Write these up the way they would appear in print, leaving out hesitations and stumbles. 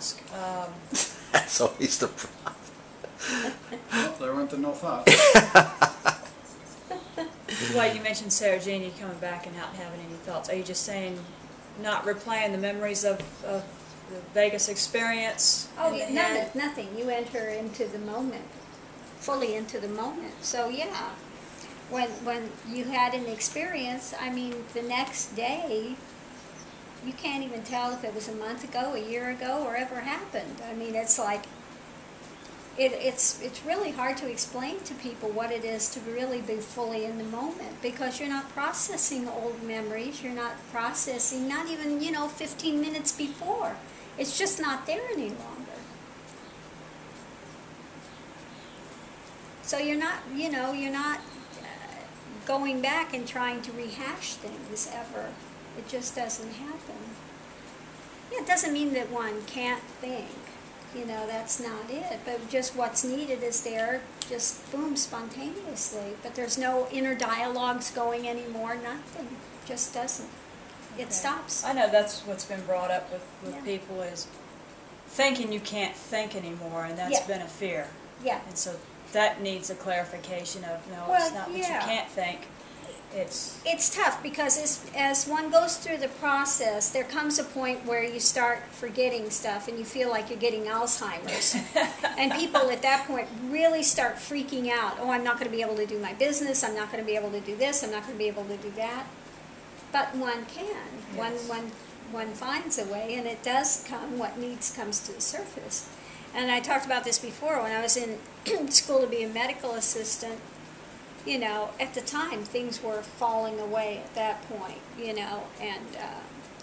ask. That's always the problem. Well, there went the no thought. Well, you mentioned Sarah Jeannie coming back and not having any thoughts. Are you just saying not replaying the memories of the Vegas experience? Oh, in the yeah, head? nothing. You enter into the moment, fully into the moment. So yeah, when you had an experience, I mean, the next day, you can't even tell if it was a month ago, a year ago, or ever happened. I mean, it's like, it's really hard to explain to people what it is to really be fully in the moment, because you're not processing old memories, you're not processing, not even, 15 minutes before. It's just not there any longer. So you're not going back and trying to rehash things ever. It just doesn't happen. Yeah, it doesn't mean that one can't think. That's not it. But just what's needed is there, just boom, spontaneously. But there's no inner dialogues going anymore, nothing. Just doesn't. It Okay. stops. I know that's what's been brought up with Yeah. people is thinking you can't think anymore, and that's Yeah. been a fear. Yeah. And so that needs a clarification of, no, Well, it's not what yeah. you can't think. It's tough because as one goes through the process, there comes a point where you start forgetting stuff and you feel like you're getting Alzheimer's. And people at that point really start freaking out. Oh, I'm not going to be able to do my business. I'm not going to be able to do this. I'm not going to be able to do that. But one can. Yes. One finds a way, and it does come. What needs comes to the surface. And I talked about this before when I was in school to be a medical assistant. At the time, things were falling away at that point, and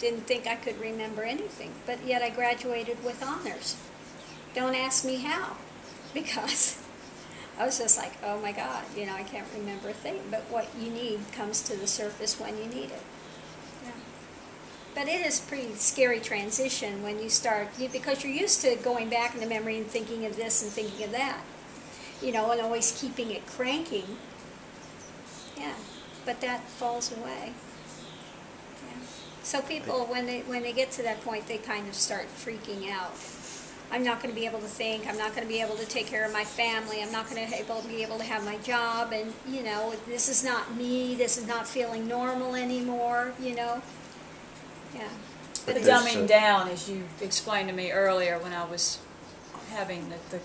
didn't think I could remember anything. But yet I graduated with honors. Don't ask me how, because I was just like, oh my God, I can't remember a thing. But what you need comes to the surface when you need it. Yeah. But it is a pretty scary transition when you start, because you're used to going back in the memory and thinking of this and thinking of that, and always keeping it cranking. Yeah, but that falls away. Yeah. So people, when they get to that point, they kind of start freaking out. I'm not going to be able to think. I'm not going to be able to take care of my family. I'm not going to be able to have my job. And, this is not me. This is not feeling normal anymore, Yeah. the But dumbing down, as you explained to me earlier when I was having the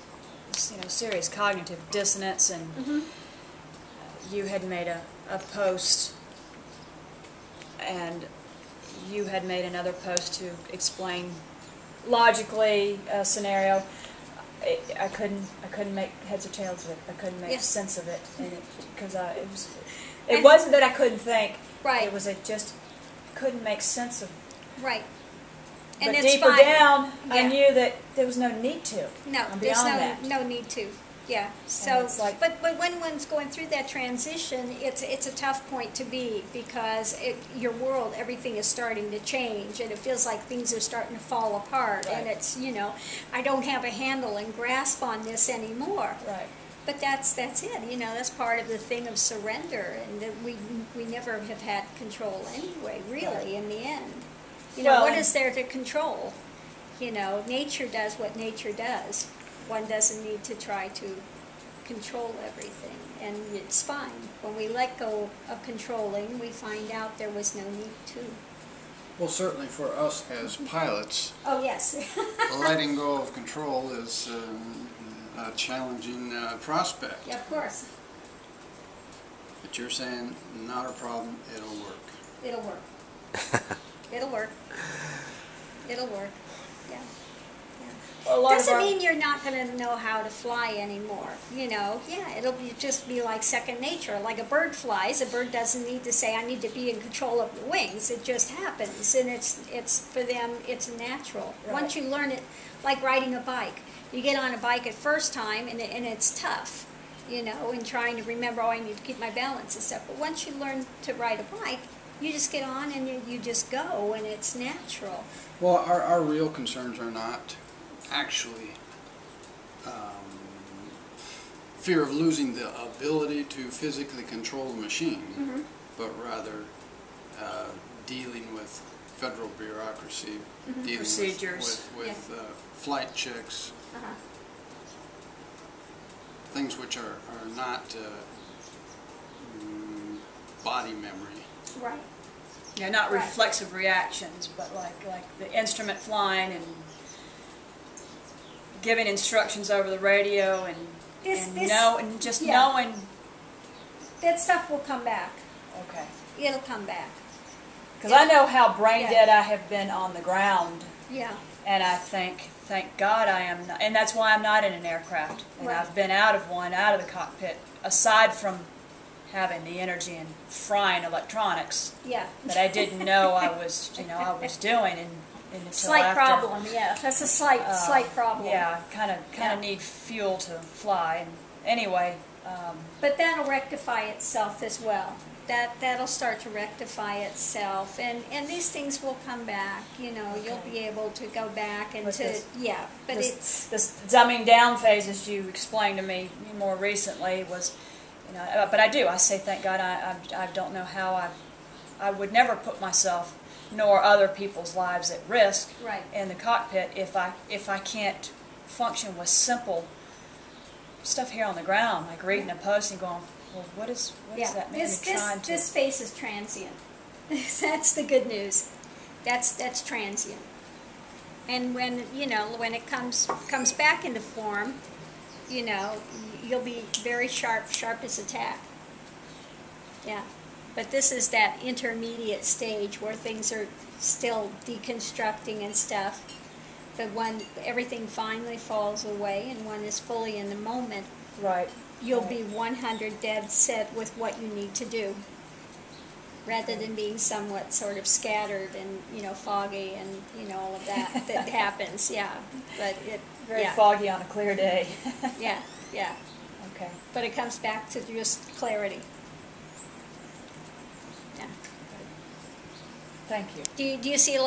serious cognitive dissonance, and Mm-hmm. you had made a post, and you had made another post to explain logically a scenario. I couldn't make heads or tails of it. I couldn't make sense of it, because it wasn't that I couldn't think. Right. It was I just couldn't make sense of. Right. But And it's deeper fine. down, I Yeah. knew that there was no need to. No, I'm there's beyond that. no need to. Yeah. So, it's like- but when one's going through that transition, it's a tough point to be, because your world, everything is starting to change, and it feels like things are starting to fall apart, and Right. it's I don't have a handle and grasp on this anymore. Right. But that's it. That's part of the thing of surrender, and that we never have had control anyway, really, in the end. Well, What is there to control? Nature does what nature does. One doesn't need to try to control everything, and it's fine. When we let go of controlling, we find out there was no need to. Well, certainly for us as pilots, Oh, yes. letting go of control is a challenging prospect. Yeah, of course. But you're saying, not a problem, it'll work. It'll work. It'll work. It'll work. Yeah. A lot of Doesn't our- mean you're not going to know how to fly anymore. It'll just be like second nature. Like a bird flies, a bird doesn't need to say, I need to be in control of the wings. It just happens, and it's for them, it's natural. Right. Once you learn it, like riding a bike. You get on a bike at first time, and it's tough, and trying to remember, I need to keep my balance and stuff. But once you learn to ride a bike, you just get on and you just go, and it's natural. Well, our real concerns are not actually fear of losing the ability to physically control the machine, Mm-hmm. but rather dealing with federal bureaucracy dealing Procedures. with flight checks, Uh-huh. things which are not body memory. Right. Yeah, not Right. reflexive reactions, but like the instrument flying and giving instructions over the radio and just yeah. knowing. That stuff will come back. Okay. It'll come back. Because I know how brain Yeah. dead I have been on the ground, Yeah. and I think, thank God I am not, and that's why I'm not in an aircraft. And Right. I've been out of one, out of the cockpit, aside from having the energy and frying electronics Yeah. that I didn't know I was doing, and until Slight after. problem, yeah. That's a slight problem. Yeah, kind of Yeah. need fuel to fly. And anyway, But that'll rectify itself as well. That'll start to rectify itself, and these things will come back. You know, you'll Okay. be able to go back and With this- yeah. But it's this dumbing down phase, as you explained to me more recently, was, you know. But I do. I say thank God. I don't know how I would never put myself nor other people's lives at risk right. in the cockpit if I can't function with simple stuff here on the ground, like reading a post and going, well, what does that mean? This phase is transient. That's the good news. That's transient. And when it comes back into form, you'll be very sharp as a tack. Yeah. But this is that intermediate stage where things are still deconstructing and stuff. But when everything finally falls away and one is fully in the moment, Right. you'll Right. be 100 dead set with what you need to do, rather than being somewhat sort of scattered and foggy and all of that happens. Yeah, but Very yeah, foggy on a clear day. yeah. Okay. But it comes back to just clarity. Yeah. Thank you. Do you see a